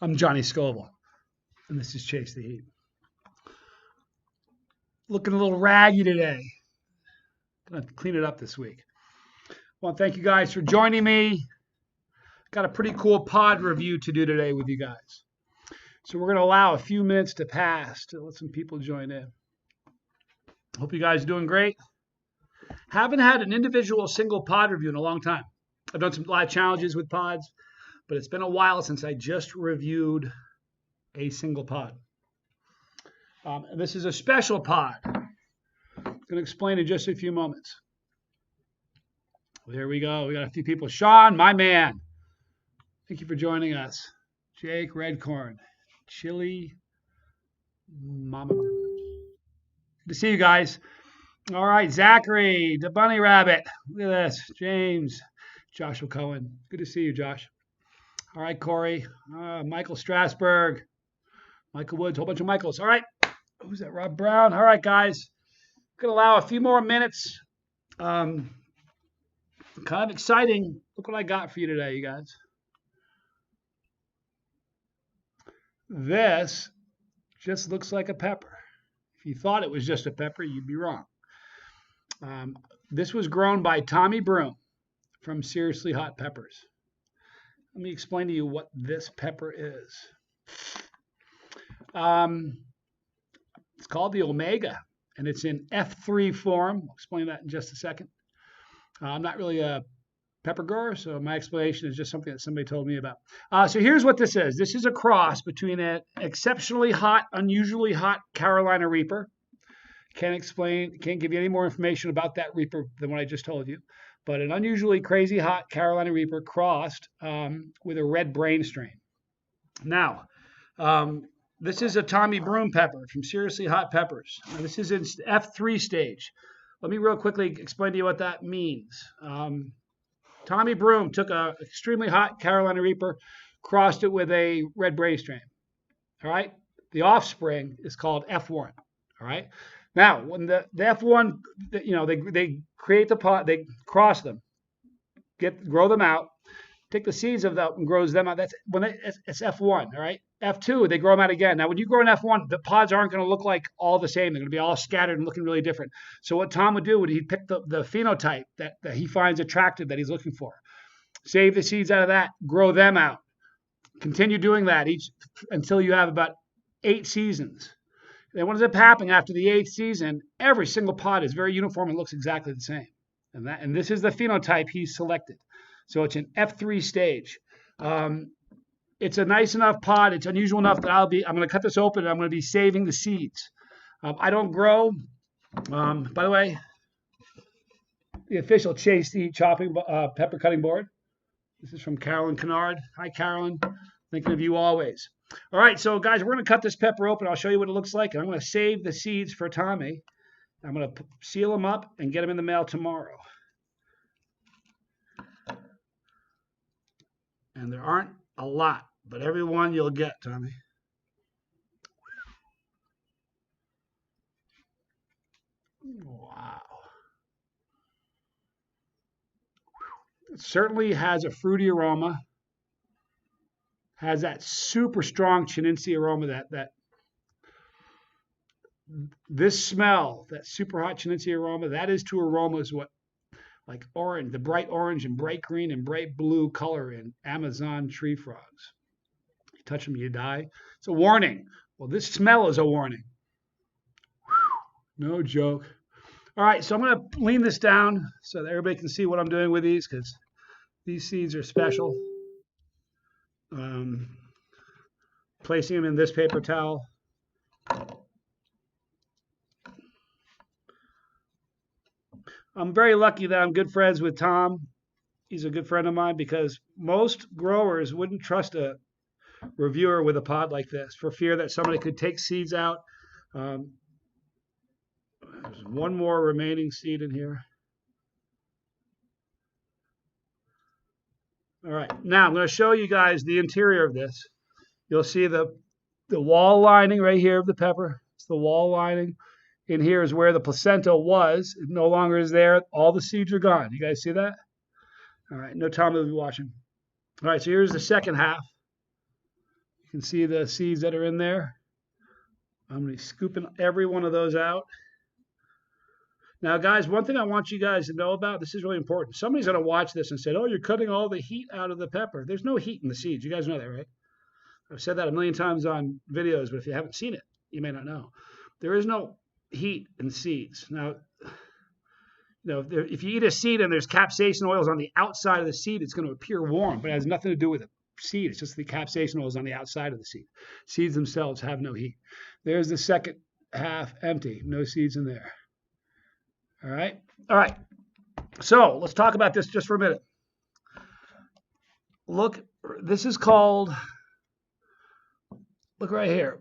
I'm Johnny Scoville, and this is Chase the Heat. Looking a little raggy today. Gonna clean it up this week. I want to thank you guys for joining me. Got a pretty cool pod review to do today with you guys. So we're going to allow a few minutes to pass to let some people join in. Hope you guys are doing great. Haven't had an individual single pod review in a long time. I've done some live challenges with pods, but it's been a while since I just reviewed a single pod. And this is a special pod. I'm going to explain in just a few moments. There we go. We got a few people. Sean, my man. Thank you for joining us. Jake, Redcorn, Chili, Mama. Good to see you guys. All right, Zachary, the Bunny Rabbit. Look at this. James, Joshua Cohen. Good to see you, Josh. All right, Corey, Michael Strasberg, Michael Woods, a whole bunch of Michaels. All right. Who's that? Rob Brown. All right, guys. I'm going to allow a few more minutes. Kind of exciting. Look what I got for you today, you guys. This just looks like a pepper. If you thought it was just a pepper, you'd be wrong. This was grown by Tommy Broom from Seriously Hot Peppers. Let me explain to you what this pepper is. It's called the Omega, and it's in F-3 form. I'll explain that in just a second. I'm not really a pepper grower, so my explanation is just something that somebody told me about. So here's what this is. This is a cross between an exceptionally hot, unusually hot Carolina Reaper. Can't give you any more information about that Reaper than what I just told you. But an unusually crazy hot Carolina Reaper crossed with a red brain strain. Now, this is a Tommy Broom pepper from Seriously Hot Peppers. Now, this is in F3 stage. Let me real quickly explain to you what that means. Tommy Broom took an extremely hot Carolina Reaper, crossed it with a red brain strain. All right? The offspring is called F1. All right? Now, when the F1, they create the pot, they cross them, grow them out, take the seeds of that and grows them out. That's when it's F1, all right? F2, they grow them out again. Now, when you grow an F1, the pods aren't going to look like all the same. They're going to be all scattered and looking really different. So what Tom would do would he pick the phenotype that he finds attractive that he's looking for, save the seeds out of that, grow them out, continue doing that until you have about 8 seasons. Then what ends up happening after the 8th season? Every single pod is very uniform and looks exactly the same. And this is the phenotype he's selected. So it's an F3 stage. It's a nice enough pod. It's unusual enough that I'm going to cut this open and I'm going to be saving the seeds. I don't grow. By the way, the official Chase the Heat chopping pepper cutting board. This is from Carolyn Kennard. Hi, Carolyn. Thinking of you always. All right, so guys, we're going to cut this pepper open. I'll show you what it looks like. And I'm going to save the seeds for Tommy. I'm going to seal them up and get them in the mail tomorrow. And there aren't a lot, but every one you'll get, Tommy. Wow. It certainly has a fruity aroma. Has that super strong Chinense aroma this smell, that super hot Chinense aroma, that is to aromas what like orange, the bright orange and bright green and bright blue color in Amazon tree frogs. You touch them, you die. It's a warning. Well, this smell is a warning. Whew, no joke. All right, so I'm going to lean this down so that everybody can see what I'm doing with these because these seeds are special. Placing them in this paper towel. I'm very lucky that I'm good friends with Tom. He's a good friend of mine because most growers wouldn't trust a reviewer with a pod like this for fear that somebody could take seeds out. There's one more remaining seed in here. All right, now I'm going to show you guys the interior of this. You'll see the wall lining right here of the pepper. It's the wall lining. In here is where the placenta was. It no longer is there. All the seeds are gone. You guys see that? All right, no Tom will be watching. All right, so here's the second half. can see the seeds that are in there. I'm going to be scooping every one of those out. Now, guys, one thing I want you guys to know about, this is really important. Somebody's going to watch this and say, oh, you're cutting all the heat out of the pepper. There's no heat in the seeds. You guys know that, right? I've said that a million times on videos, but if you haven't seen it, you may not know. There is no heat in seeds. Now, if you eat a seed and there's capsaicin oils on the outside of the seed, it's going to appear warm, but it has nothing to do with the seed. It's just the capsaicin oils on the outside of the seed. Seeds themselves have no heat. There's the second half empty. No seeds in there. All right. All right. So let's talk about this just for a minute. Look, this is called, look right here.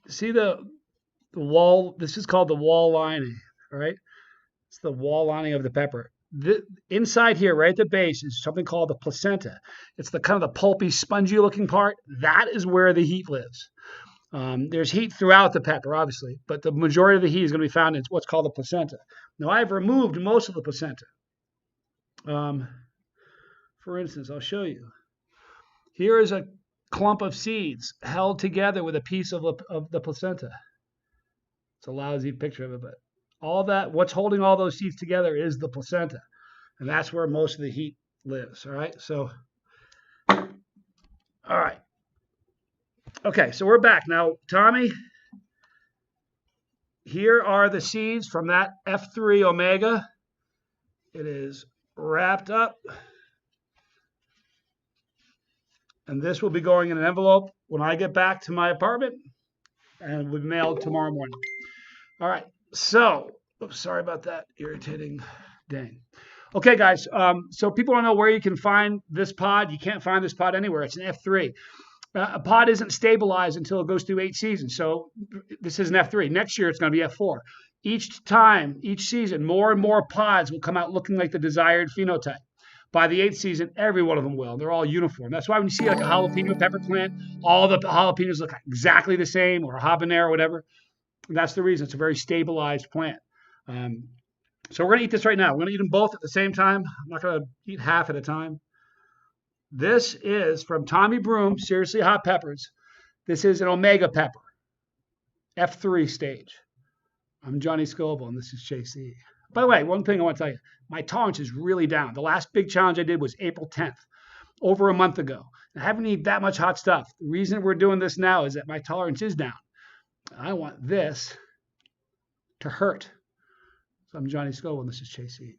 See the wall? This is called the wall lining. All right. It's the wall lining of the pepper. Inside here, right at the base, is something called the placenta. It's the kind of the pulpy, spongy looking part. That is where the heat lives. There's heat throughout the pepper, obviously, but the majority of the heat is going to be found in what's called the placenta. Now, I've removed most of the placenta. For instance, I'll show you. Here is a clump of seeds held together with a piece of the placenta. It's a lousy picture of it, but all that, what's holding all those seeds together is the placenta, and that's where most of the heat lives. All right, so, all right. Okay, so we're back. Now, Tommy, here are the seeds from that F-3 Omega. It is wrapped up. And this will be going in an envelope when I get back to my apartment and will be mailed tomorrow morning. All right, so, oops, sorry about that irritating dang. Okay, guys, so people don't know where you can find this pod. You can't find this pod anywhere. It's an F-3. A pod isn't stabilized until it goes through 8 seasons. So this is an F-3. Next year, it's going to be F-4. Each time, each season, more and more pods will come out looking like the desired phenotype. By the 8th season, every one of them will. They're all uniform. That's why when you see like a jalapeno pepper plant, all the jalapenos look exactly the same, or a habanero, whatever. And that's the reason. It's a very stabilized plant. So we're going to eat this right now. We're going to eat them both at the same time. I'm not going to eat half at a time. This is from Tommy Broom, Seriously Hot Peppers. This is an Omega pepper, F3 stage. I'm Johnny Scoble, and this is Chase E. By the way, one thing I want to tell you, my tolerance is really down. The last big challenge I did was April 10th, over a month ago. I haven't eaten that much hot stuff. The reason we're doing this now is that my tolerance is down. I want this to hurt. So I'm Johnny Scoble, and this is Chase E.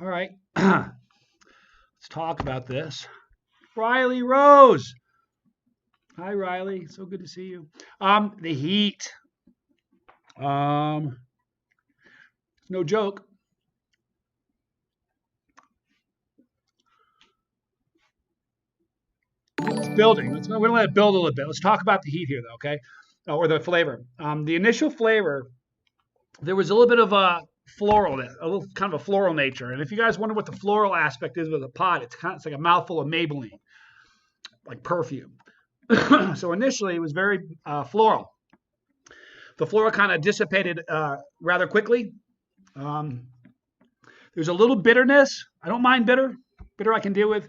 All right, let's talk about this. Riley Rose. Hi, Riley. So good to see you. The heat. No joke. It's building. We're going to let it build a little bit. Let's talk about the heat here, though, okay? Or the flavor. The initial flavor, there was a little bit of a floral, a little kind of a floral nature. And if you guys wonder what the floral aspect is with a pod, it's like a mouthful of Maybelline, like perfume. So initially, it was very floral. The floral kind of dissipated rather quickly. There's a little bitterness. I don't mind bitter. Bitter I can deal with.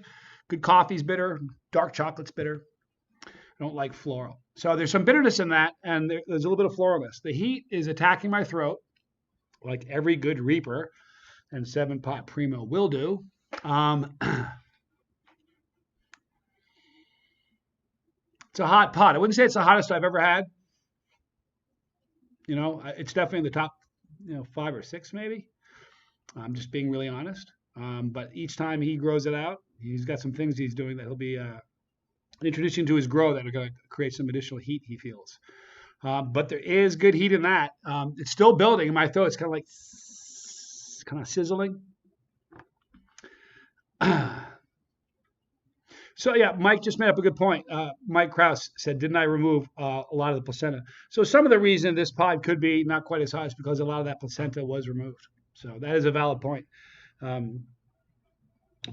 Good coffee's bitter. Dark chocolate's bitter. I don't like floral. So there's some bitterness in that, and there's a little bit of floralness. The heat is attacking my throat, like every good Reaper and 7-pot Primo will do. It's a hot pot. I wouldn't say it's the hottest I've ever had. You know, it's definitely in the top, 5 or 6 maybe. I'm just being really honest. But each time he grows it out, he's got some things he's doing that he'll be introducing to his grow that are going to create some additional heat he feels. But there is good heat in that. It's still building in my throat. It's kind of like sizzling. So yeah, Mike just made up a good point. Mike Kraus said, "Didn't I remove a lot of the placenta?" So some of the reason this pod could be not quite as high is because a lot of that placenta was removed. So that is a valid point. Um,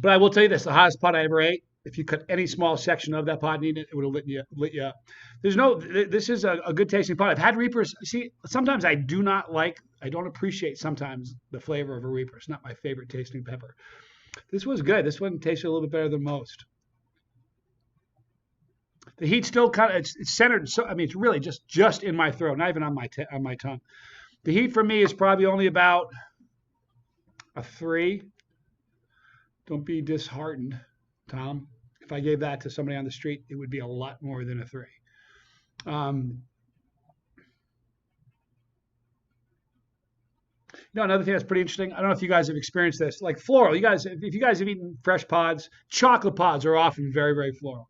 but I will tell you this: the hottest pod I ever ate. If you cut any small section of that pod and eat it, it would have lit you up. There's no. This is a good tasting pod. I've had Reapers. See, sometimes I do not like. I don't appreciate sometimes the flavor of a Reaper. It's not my favorite tasting pepper. This was good. This one tasted a little bit better than most. The heat still kind of it's centered. So I mean, it's really just in my throat, not even on my tongue. The heat for me is probably only about a 3. Don't be disheartened, Tom. If I gave that to somebody on the street, it would be a lot more than a 3. Another thing that's pretty interesting. I don't know if you guys have experienced this. Like floral, if you guys have eaten fresh pods, chocolate pods are often very, very floral.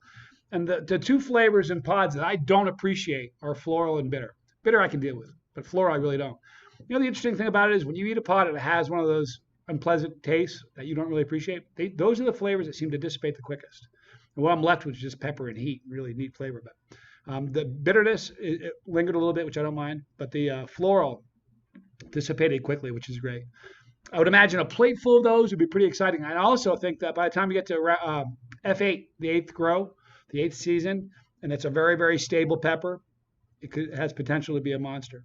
And the two flavors in pods that I don't appreciate are floral and bitter. Bitter I can deal with, but floral I really don't. The interesting thing about it is when you eat a pod and it has one of those unpleasant tastes that you don't really appreciate, those are the flavors that seem to dissipate the quickest. And what I'm left with is just pepper and heat, really neat flavor. But the bitterness it lingered a little bit, which I don't mind, but the floral dissipated quickly, which is great. I would imagine a plate full of those would be pretty exciting. I also think that by the time you get to F8, the 8th grow, the 8th season, and it's a very, very stable pepper, it has potential to be a monster.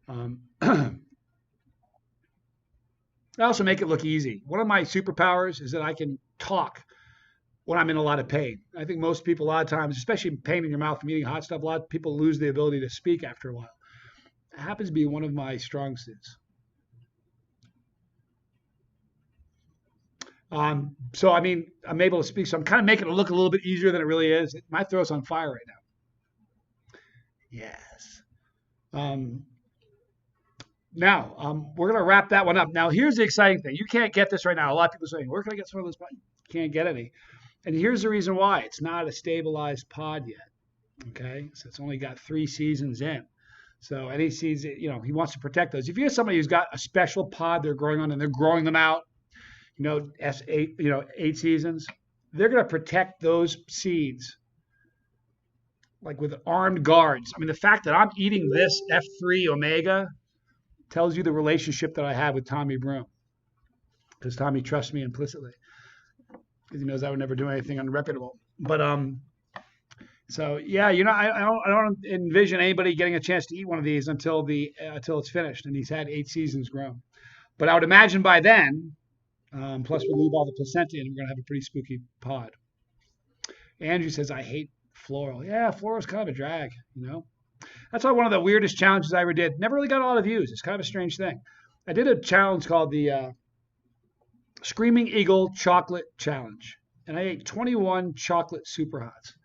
I also make it look easy. One of my superpowers is that I can talk when I'm in a lot of pain. I think most people, a lot of times, especially pain in your mouth from eating hot stuff, a lot of people lose the ability to speak after a while. It happens to be one of my strong suits. So, I mean, I'm able to speak. So I'm kind of making it look a little bit easier than it really is. My throat's on fire right now. Yes. Now, we're going to wrap that one up. Now, here's the exciting thing. You can't get this right now. A lot of people are saying, where can I get some of this pod? You can't get any. And here's the reason why. It's not a stabilized pod yet. Okay? So it's only got 3 seasons in. So any season, he wants to protect those. If you have somebody who's got a special pod they're growing on and they're growing them out, S8, 8 seasons, they're going to protect those seeds like with armed guards. I mean, the fact that I'm eating this F-3 Omega tells you the relationship that I have with Tommy Broom, because Tommy trusts me implicitly because he knows I would never do anything unreputable. But so yeah, I don't envision anybody getting a chance to eat one of these until it's finished and he's had 8 seasons grown. But I would imagine by then. Plus, we leave all the placenta in, we're going to have a pretty spooky pod. Andrew says, I hate floral. Yeah, floral is kind of a drag, That's why one of the weirdest challenges I ever did. Never really got a lot of views. It's kind of a strange thing. I did a challenge called the Screaming Eagle Chocolate Challenge. And I ate 21 chocolate super hots.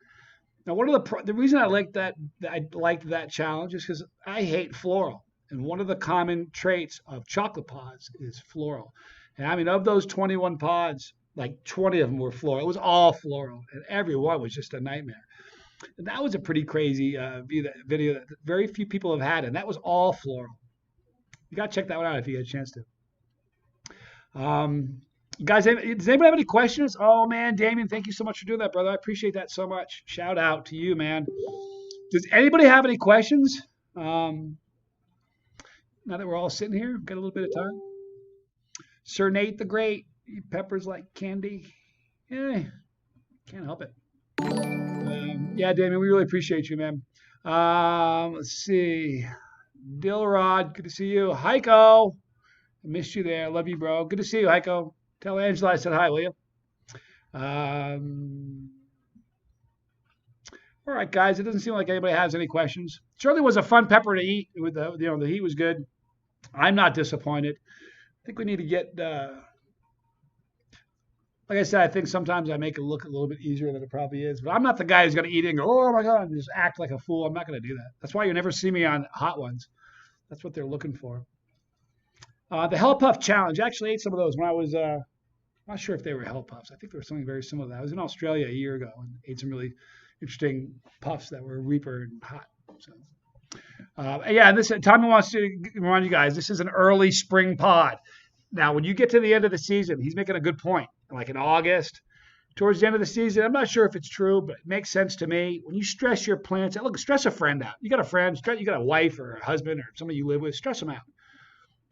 Now, one of the reason I liked that challenge is because I hate floral. And one of the common traits of chocolate pods is floral. And I mean, of those 21 pods, like 20 of them were floral. It was all floral, and every one was just a nightmare. And that was a pretty crazy video that very few people have had, and that was all floral. You got to check that one out if you get a chance to. Guys, does anybody have any questions? Oh, man, Damien, thank you so much for doing that, brother. I appreciate that so much. Shout out to you, man. Does anybody have any questions? Now that we're all sitting here, got a little bit of time. Sir Nate the Great, peppers like candy. Can't help it. Yeah, Damien, we really appreciate you, man. Let's see. Dilrod, good to see you. Heiko, I missed you there. Love you, bro. Good to see you, Heiko. Tell Angela I said hi, will you? All right, guys. It doesn't seem like anybody has any questions. Certainly was a fun pepper to eat. With the heat was good. I'm not disappointed. I think we need to get, like I said, I think sometimes I make it look a little bit easier than it probably is. But I'm not the guy who's going to eat it and go, oh, my God, and just act like a fool. I'm not going to do that. That's why you never see me on Hot Ones. That's what they're looking for. The Hell Puff Challenge. I actually ate some of those when I was, I'm not sure if they were Hell Puffs. I think there was something very similar to that. I was in Australia a year ago and ate some really interesting puffs that were Reaper and hot. So. Yeah, Tommy wants to remind you guys, this is an early spring pod. Now, when you get to the end of the season, he's making a good point. Like in August, towards the end of the season. I'm not sure if it's true, but it makes sense to me. When you stress your plants out, look, stress a friend out. You got a friend, you got a wife or a husband or somebody you live with, stress them out.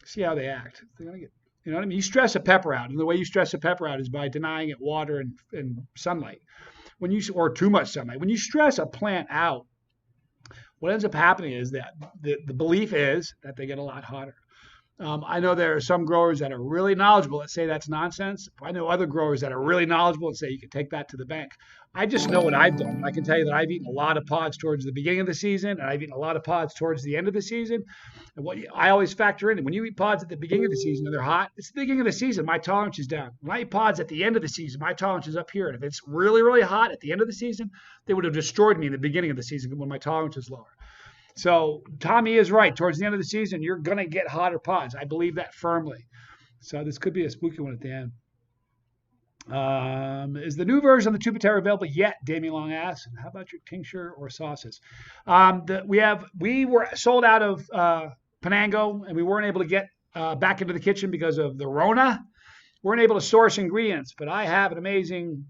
See how they act. They're gonna get, you know what I mean? You stress a pepper out, and the way you stress a pepper out is by denying it water and sunlight. Or too much sunlight. When you stress a plant out, what ends up happening is that the belief is that they get a lot hotter. I know there are some growers that are really knowledgeable that say that's nonsense. I know other growers that are really knowledgeable and say you can take that to the bank. I just know what I've done. I can tell you that I've eaten a lot of pods towards the beginning of the season, and I've eaten a lot of pods towards the end of the season. And what I always factor in, when you eat pods at the beginning of the season and they're hot, it's the beginning of the season, my tolerance is down. When I eat pods at the end of the season, my tolerance is up here. And if it's really, really hot at the end of the season, they would have destroyed me in the beginning of the season when my tolerance is lower. So Tommy is right. Towards the end of the season, you're going to get hotter pods. I believe that firmly. So this could be a spooky one at the end. Is the new version of the Tubaterra available yet? Damien Long asks. And how about your tincture or sauces? We were sold out of Penango, and we weren't able to get back into the kitchen because of the Rona. We weren't able to source ingredients, but I have an amazing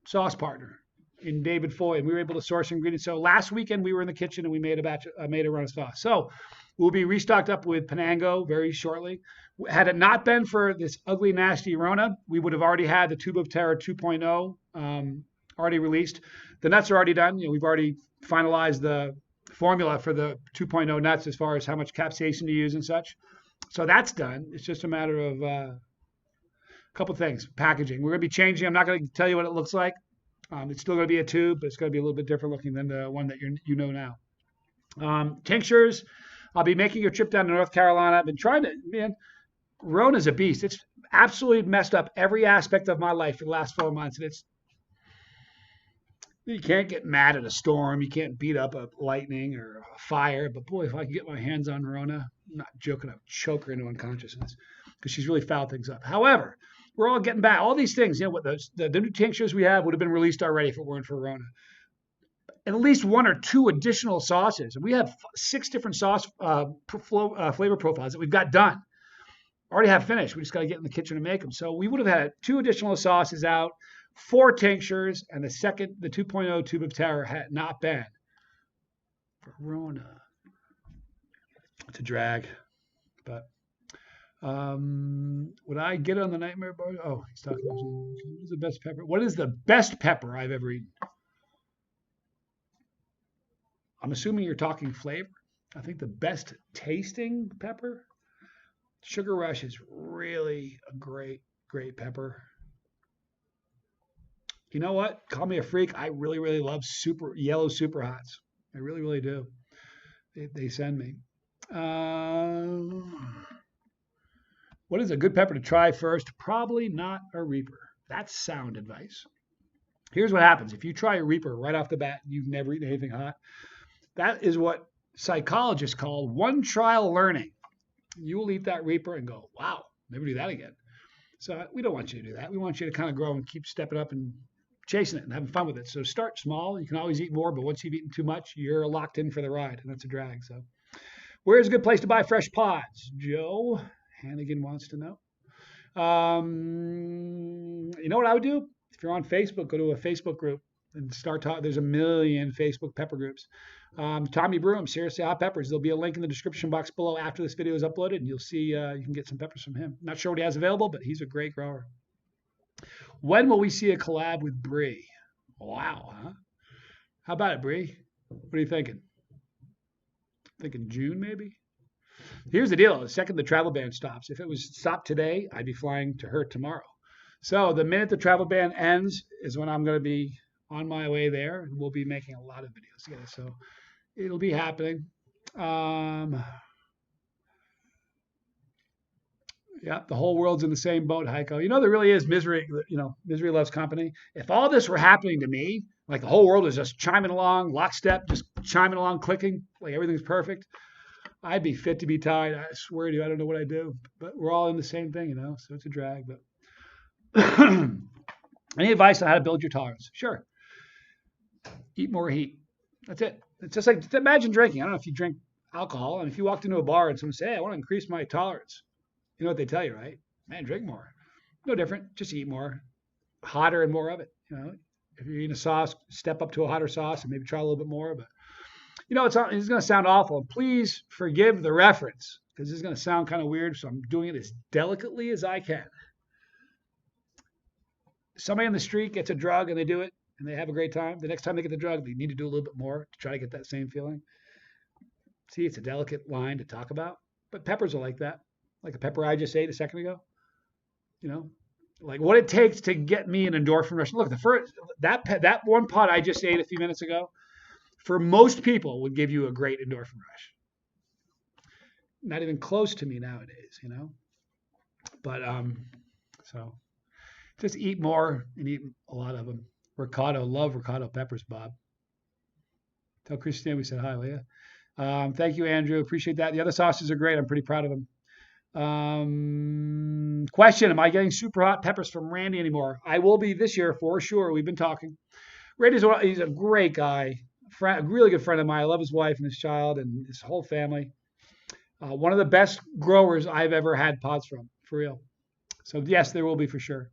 sauce partner in David Foy, and we were able to source ingredients. So last weekend we were in the kitchen and we made a run of sauce. So we'll be restocked up with Penango very shortly. Had it not been for this ugly, nasty Rona, we would have already had the Tubaterra 2.0 already released. The nuts are already done. We've already finalized the formula for the 2.0 nuts as far as how much capsaicin to use and such. So that's done. It's just a matter of a couple things. Packaging. We're going to be changing. I'm not going to tell you what it looks like. It's still going to be a tube, but it's going to be a little bit different looking than the one that you know now. Tinctures. I'll be making a trip down to North Carolina. I've been trying to, man, Rona's a beast. It's absolutely messed up every aspect of my life for the last 4 months. And you can't get mad at a storm. You can't beat up a lightning or a fire. But boy, if I could get my hands on Rona, I'm not joking, I'd choke her into unconsciousness because she's really fouled things up. However, we're all getting back. All these things, what the new tinctures we have would have been released already if it weren't for Rona. At least 1 or 2 additional sauces. And we have 6 different sauce flavor profiles that we've got done. Already have finished. We just got to get in the kitchen and make them. So we would have had 2 additional sauces out, 4 tinctures, and the 2.0 Tubaterra had not been for Rona. It's a drag, but would I get on the nightmare bar? Oh, he's talking about what is the best pepper? What is the best pepper I've ever eaten? I'm assuming you're talking flavor. I think the best tasting pepper, Sugar Rush, is really a great, great pepper. You know what? Call me a freak. I really, really love yellow super hots. I really, really do. They send me. What is a good pepper to try first? Probably not a Reaper. That's sound advice. Here's what happens. If you try a Reaper right off the bat, you've never eaten anything hot. That is what psychologists call one trial learning. You will eat that Reaper and go, wow, never do that again. So we don't want you to do that. We want you to kind of grow and keep stepping up and chasing it and having fun with it. So start small. You can always eat more, but once you've eaten too much, you're locked in for the ride, and that's a drag. So where's a good place to buy fresh pods? Joe Hannigan wants to know. You know what I would do? If you're on Facebook, go to a Facebook group and start talking. There's a million Facebook pepper groups. Tommy Broom, Seriously Hot Peppers. There'll be a link in the description box below after this video is uploaded, and you'll see you can get some peppers from him. Not sure what he has available, but he's a great grower. When will we see a collab with Bree? Wow, huh? How about it, Bree? What are you thinking? Thinking June, maybe? Here's the deal. The second the travel ban stops, if it was stopped today, I'd be flying to her tomorrow. So the minute the travel ban ends is when I'm going to be on my way there, and we'll be making a lot of videos together. So it'll be happening. Yeah, the whole world's in the same boat, Heiko. There really is misery. Misery loves company. If all this were happening to me, like the whole world was just chiming along, lockstep, just chiming along, clicking, like everything's perfect, I'd be fit to be tied. I swear to you, I don't know what I do. But we're all in the same thing, so it's a drag. But any advice on how to build your tolerance? Sure. Eat more heat. That's it. It's just like, imagine drinking. I don't know if you drink alcohol, and if you walked into a bar and someone said, hey, I want to increase my tolerance. You know what they tell you, right? Man, drink more. No different. Just eat more. hotter and more of it. If you're eating a sauce, step up to a hotter sauce and maybe try a little bit more. But it's going to sound awful. And please forgive the reference because this is going to sound kind of weird. So I'm doing it as delicately as I can. Somebody on the street gets a drug and they do it and they have a great time. The next time they get the drug, they need to do a little bit more to try to get that same feeling. See, it's a delicate line to talk about, but peppers are like that. Like the pepper I just ate a second ago. Like what it takes to get me an endorphin rush. Look, the first that one pot I just ate a few minutes ago, for most people would give you a great endorphin rush. Not even close to me nowadays, But so just eat more and eat a lot of them. Ricotta, love ricotta peppers, Bob. Tell Christine we said hi, will you? Thank you, Andrew. Appreciate that. The other sauces are great. I'm pretty proud of them. Question: am I getting super hot peppers from Randy anymore? I will be this year for sure. We've been talking. He's a great guy, a really good friend of mine. I love his wife and his child and his whole family. One of the best growers I've ever had pods from, for real. So yes, there will be for sure.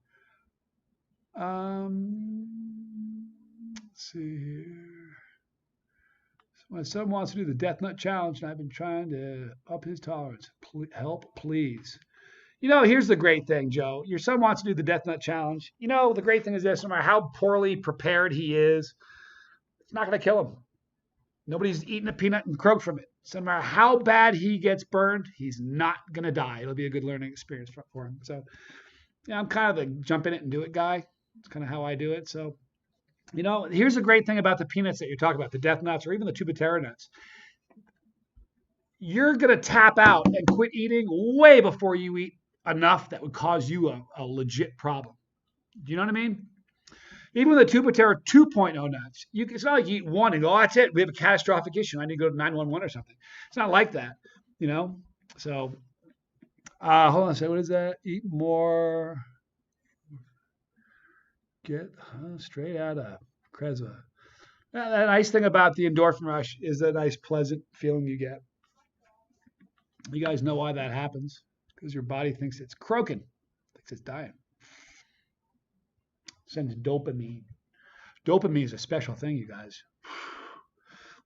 Let's see here. My son wants to do the Death Nut Challenge, and I've been trying to up his tolerance. Help, please. Here's the great thing, Joe. Your son wants to do the Death Nut Challenge. The great thing is this: no matter how poorly prepared he is, it's not going to kill him. Nobody's eaten a peanut and croaked from it. So no matter how bad he gets burned, he's not going to die. It'll be a good learning experience for him. So, I'm kind of the jump in it and do it guy. It's kind of how I do it. So, here's the great thing about the peanuts that you're talking about, the death nuts or even the tubatera nuts. You're going to tap out and quit eating way before you eat enough that would cause you a legit problem. Do you know what I mean? Even with the tubatera 2.0 nuts, it's not like you eat one and go, oh, that's it. We have a catastrophic issue. I need to go to 911 or something. It's not like that, So, hold on a second. What is that? Eat more. Get straight out of Cresva. The nice thing about the endorphin rush is that nice, pleasant feeling you get. You guys know why that happens. Because your body thinks it's croaking, thinks it's dying. Sends dopamine. Dopamine is a special thing, you guys.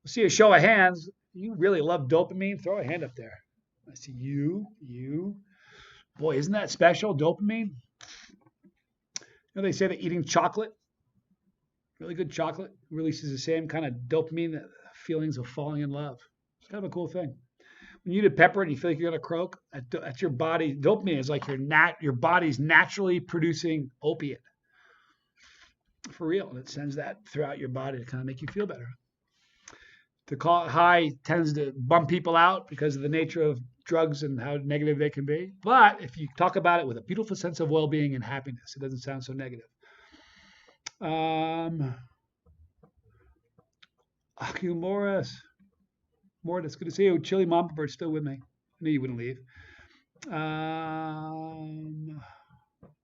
We'll see a show of hands. You really love dopamine? Throw a hand up there. I see you. Boy, isn't that special, dopamine? They say that eating chocolate, really good chocolate, releases the same kind of dopamine, that feelings of falling in love. It's kind of a cool thing. When you eat a pepper and you feel like you're going to croak, that's your body. Dopamine is like your body's naturally producing opiate. For real. And it sends that throughout your body to kind of make you feel better. To call it high tends to bum people out because of the nature of drugs and how negative they can be. But if you talk about it with a beautiful sense of well-being and happiness, it doesn't sound so negative. Morris, it's good to see you. Chili Mom Bird's still with me. I knew you wouldn't leave.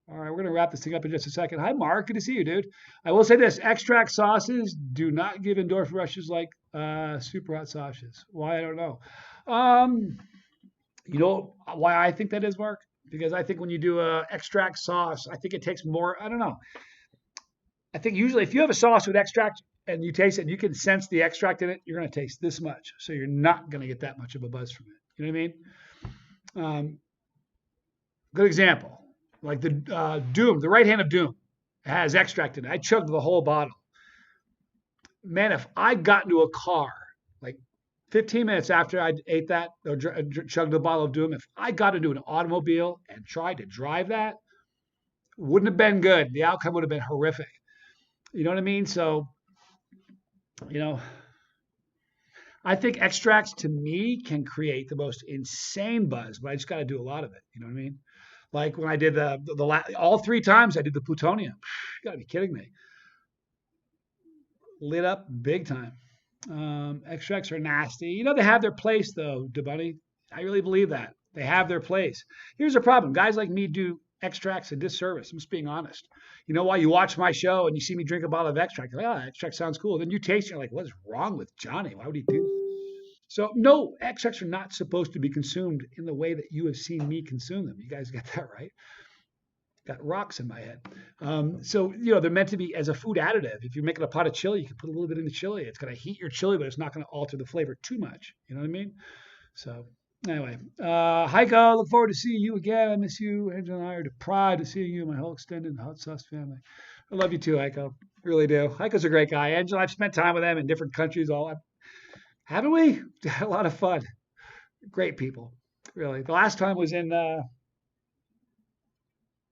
All right, we're going to wrap this thing up in just a second. Hi, Mark. Good to see you, dude. I will say this. Extract sauces do not give endorphin rushes like super hot sauces. Why? I don't know. You know why I think that is, Mark? Because I think when you do a extract sauce, I think it takes more. I don't know. I think usually if you have a sauce with extract and you taste it and you can sense the extract in it, you're going to taste this much. So you're not going to get that much of a buzz from it. You know what I mean? Good example. Like the Doom, the right hand of Doom has extract in it. I chugged the whole bottle. Man, if I got into a car, like 15 minutes after I ate that, or chugged the bottle of Doom, if I got into an automobile and tried to drive that, wouldn't have been good. The outcome would have been horrific. You know what I mean? So, I think extracts to me can create the most insane buzz, but I just got to do a lot of it. You know what I mean? Like when I did all 3 times I did the plutonium. You got to be kidding me. Lit up big time. Extracts are nasty. They have their place though, DeBunny. I really believe that. They have their place. Here's the problem. Guys like me do extracts a disservice. I'm just being honest. You know why? You watch my show and you see me drink a bottle of extract. You're like, extract sounds cool. Then you taste it, you're like, what is wrong with Johnny? Why would he do this? So no, extracts are not supposed to be consumed in the way that you have seen me consume them. You guys get that right? Got rocks in my head. So, they're meant to be as a food additive. If you're making a pot of chili, you can put a little bit in the chili. It's going to heat your chili, but it's not going to alter the flavor too much. You know what I mean? So, anyway, Heiko, look forward to seeing you again. I miss you. Angela and I are deprived of seeing you and my whole extended hot sauce family. I love you too, Heiko. Really do. Heiko's a great guy. Angela, I've spent time with them in different countries. Haven't we? Had a lot of fun. Great people. Really. The last time was in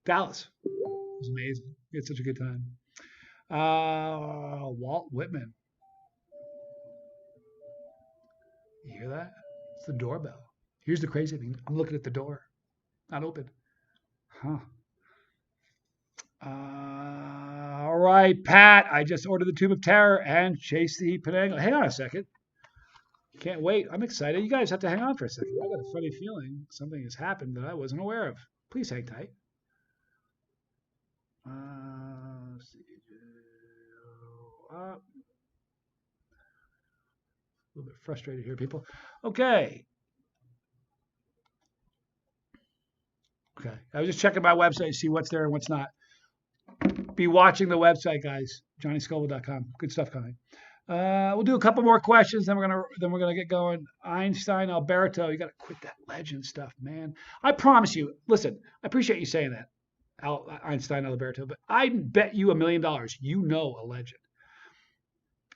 Dallas. It was amazing. We had such a good time. Walt Whitman. You hear that? It's the doorbell. Here's the crazy thing. I'm looking at the door. Not open. Huh. All right, Pat. I just ordered the Tube of Terror and Chase the Penangle. Hang on a second. Can't wait. I'm excited. You guys have to hang on for a second. I got a funny feeling something has happened that I wasn't aware of. Please hang tight. A little bit frustrated here, people. Okay. I was just checking my website to see what's there and what's not. Be watching the website, guys. JohnnyScoville.com. Good stuff coming. We'll do a couple more questions, then we're gonna get going. Einstein Alberto, you gotta quit that legend stuff, man. I promise you. Listen, I appreciate you saying that, Einstein Alberto, but I bet you $1 million you know a legend.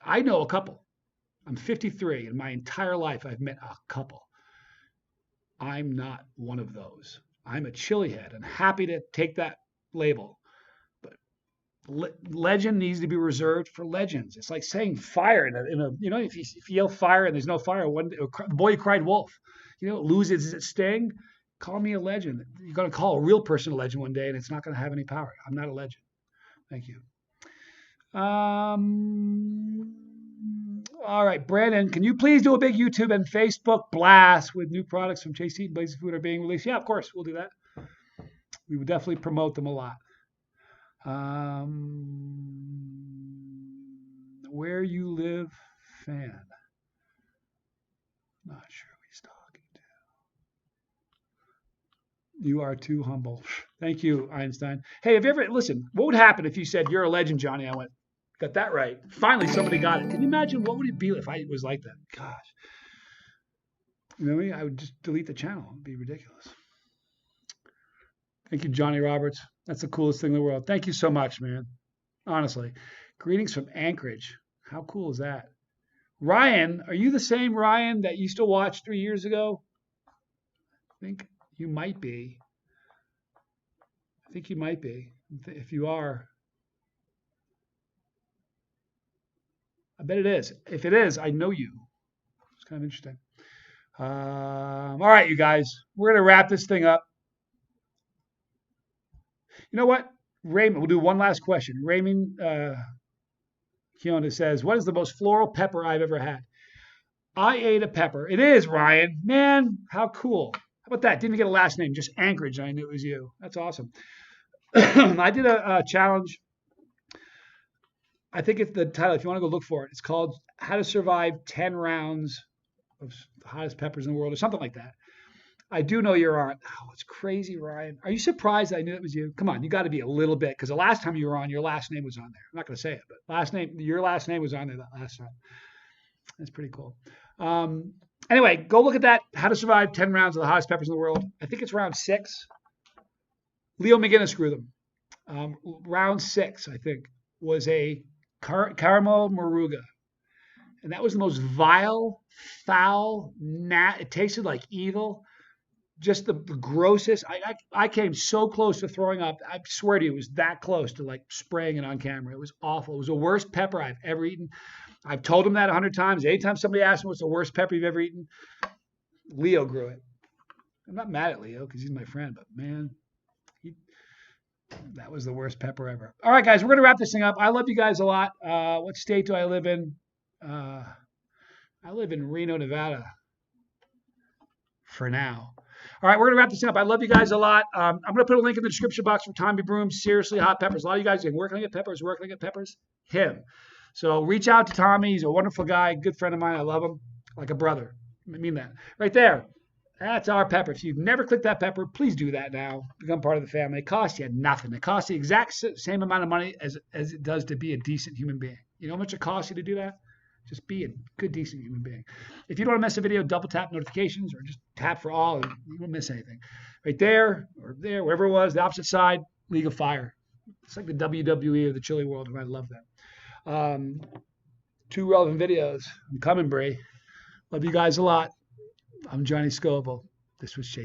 I know a couple. I'm 53, and my entire life I've met a couple. I'm not one of those. I'm a chili head and happy to take that label. Legend needs to be reserved for legends. It's like saying fire in a if you yell fire and there's no fire, the boy who cried wolf, loses its sting. Call me a legend. You're going to call a real person a legend one day, and it's not going to have any power. I'm not a legend. Thank you. All right, Brandon, can you please do a big YouTube and Facebook blast with new products from Chase Eat and Blazing Food are being released? Yeah, of course, we'll do that. We would definitely promote them a lot. Where you live fan. Not sure who he's talking to. You are too humble. Thank you, Einstein. Hey, have you ever, listen, what would happen if you said, you're a legend, Johnny? I went, got that right. Finally, somebody got it. Can you imagine what would it be if I was like that? Gosh. You know what I mean? I would just delete the channel. It'd be ridiculous. Thank you, Johnny Roberts. That's the coolest thing in the world. Thank you so much, man. Honestly. Greetings from Anchorage. How cool is that? Ryan, are you the same Ryan that used to watch 3 years ago? I think you might be. If you are. I bet it is. If it is, I know you. It's kind of interesting. All right, you guys. We're going to wrap this thing up. You know what? Raymond, we'll do one last question. Raymond Kiona says, what is the most floral pepper I've ever had? I ate a pepper. It is, Ryan. Man, how cool. How about that? Didn't get a last name, just Anchorage. I knew it was you. That's awesome. I did a challenge. I think it's the title. If you want to go look for it, it's called How to Survive 10 Rounds of the Hottest Peppers in the World or something like that. I do know you're on. Oh, it's crazy, Ryan. Are you surprised I knew it was you? Come on, you got to be a little bit, because the last time you were on, your last name was on there. I'm not going to say it, but your last name was on there that last time. That's pretty cool. Anyway, go look at that. How to Survive 10 Rounds of the Hottest Peppers in the World. I think it's round 6. Leo McGinnis grew them. Round 6, I think, was a caramel moruga. And that was the most vile, foul, it tasted like evil. Just the grossest. I came so close to throwing up. I swear to you, it was that close to like spraying it on camera. It was awful. It was the worst pepper I've ever eaten. I've told him that 100 times. Anytime somebody asks me what's the worst pepper you've ever eaten, Leo grew it. I'm not mad at Leo because he's my friend, but man, that was the worst pepper ever. All right, guys, we're going to wrap this thing up. I love you guys a lot. What state do I live in? I live in Reno, Nevada for now. All right, we're going to wrap this up. I love you guys a lot. I'm going to put a link in the description box for Tommy Broom's Seriously Hot Peppers. A lot of you guys are saying, where can I get peppers? Where can I get peppers? Him. So reach out to Tommy. He's a wonderful guy, good friend of mine. I love him like a brother. I mean that. Right there. That's our pepper. If you've never clicked that pepper, please do that now. Become part of the family. It costs you nothing. It costs the exact same amount of money as it does to be a decent human being. You know how much it costs you to do that? Just be a good, decent human being. If you don't want to miss a video, double tap notifications or just tap for all. And you won't miss anything. Right there or there, wherever it was, the opposite side, League of Fire. It's like the WWE of the chili world, and I love that. 2 relevant videos. I'm coming, Bray. Love you guys a lot. I'm Johnny Scoville. This was Chase.